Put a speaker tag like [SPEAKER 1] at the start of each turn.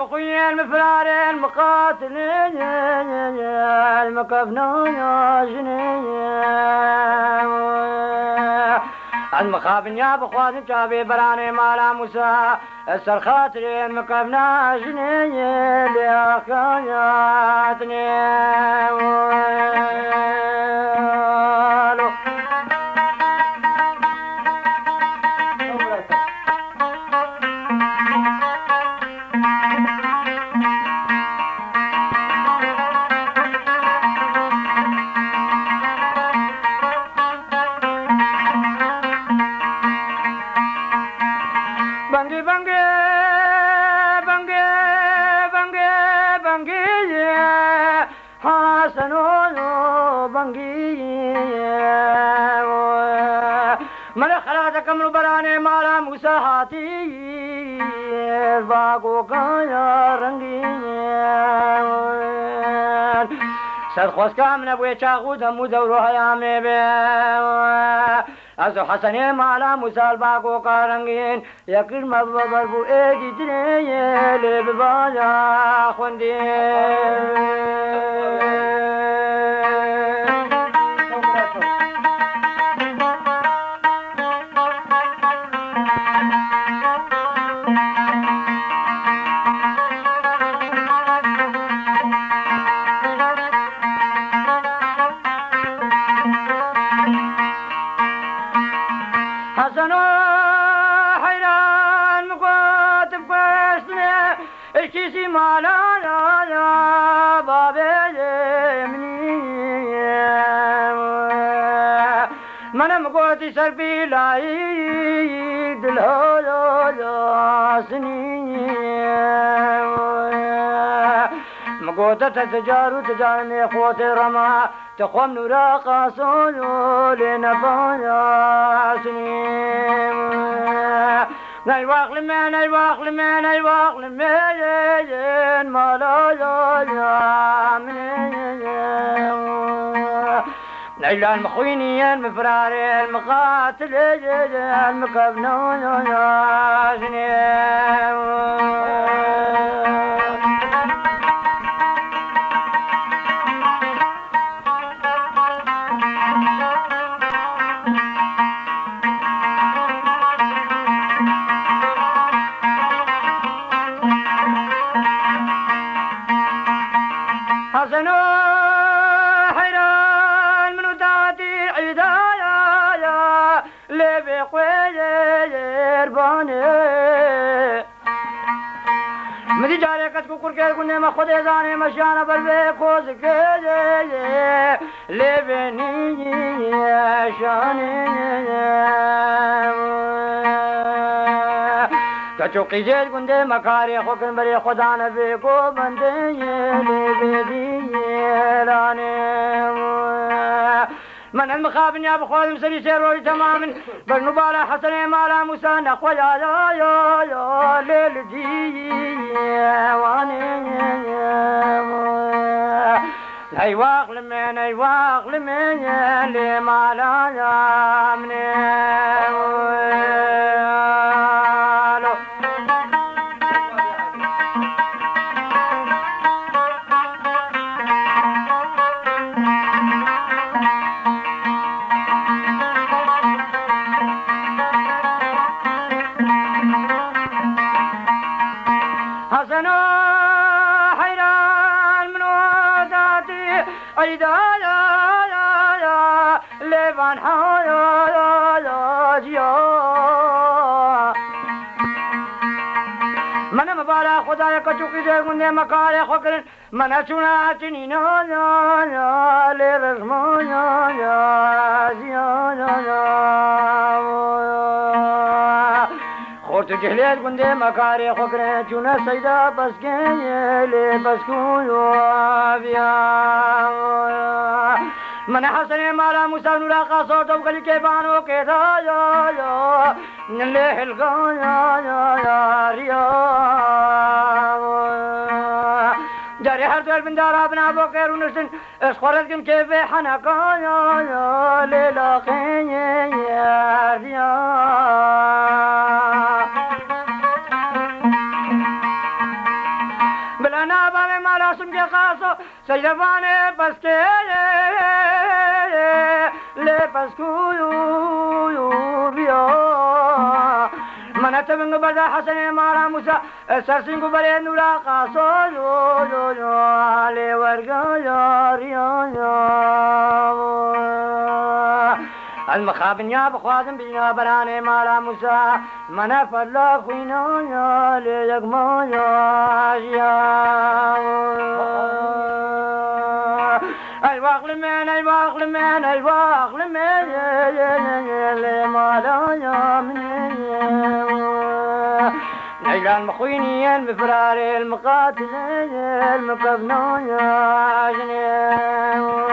[SPEAKER 1] المخوين مفرارين مقاتلين المكفنون المخابن يا بخواتم جابي براني مالا موسى السر خاطرين مكفنا جنين لأخياتني سرخوش كامنا بوي چاقو دمو دورو حيامي بي ازو حسني مالا مسال باقو قارنگين يكر مبابر بو ايدي دنيا لببالا خوندين سربي لايد الهولا سنين مقوتة تجار تجارني خوت رما تقوم نورا قاسولو لنفايا سنين نيواق لمن نيواق لمن نيواق لمن مالا يا من ليلى المخوينين مفراري المقاتل المكفنون يا جنين ما خود ازانه مشانه بر به کوز که لبنی شانه کچو قیجر گنده مکاری خوکن بری خدا نبی کو بنده لبنی لانه من المخابن يا بخوالم سري سيروي تماما بالنبالة حسن مالا موسى نخوى يا ليل دي واني ايواق لمن لمالا يا مني مكاري خكر من أشونا تنينا يا لرزما يا خورت جهليت كندي مكاري خكر جونا سيدا بسكين لبسكون يا من حسن مالا موسى نورا قصور توكل كيبانو كيدا يا نلي الغا يا ريا جاري هر دول بندار ابنا بوكر ونسن اسخورتكم كيف حنقا يا ليلا خين يا ريا سجدفانه بسكي لي بسكو بيو من اتبنگ بدا حسن مارا موسى سرسنگ بري نورا قاسو لي ورگا يا المخابن يا بخوازم بينا براني مارا موسى من فلا خوينا يا ليك ما يا اي واغل من اي واغل من اي واغل من لي مالا يا من نيلان مخويني المفراري المقاتل المقبنا يا جنين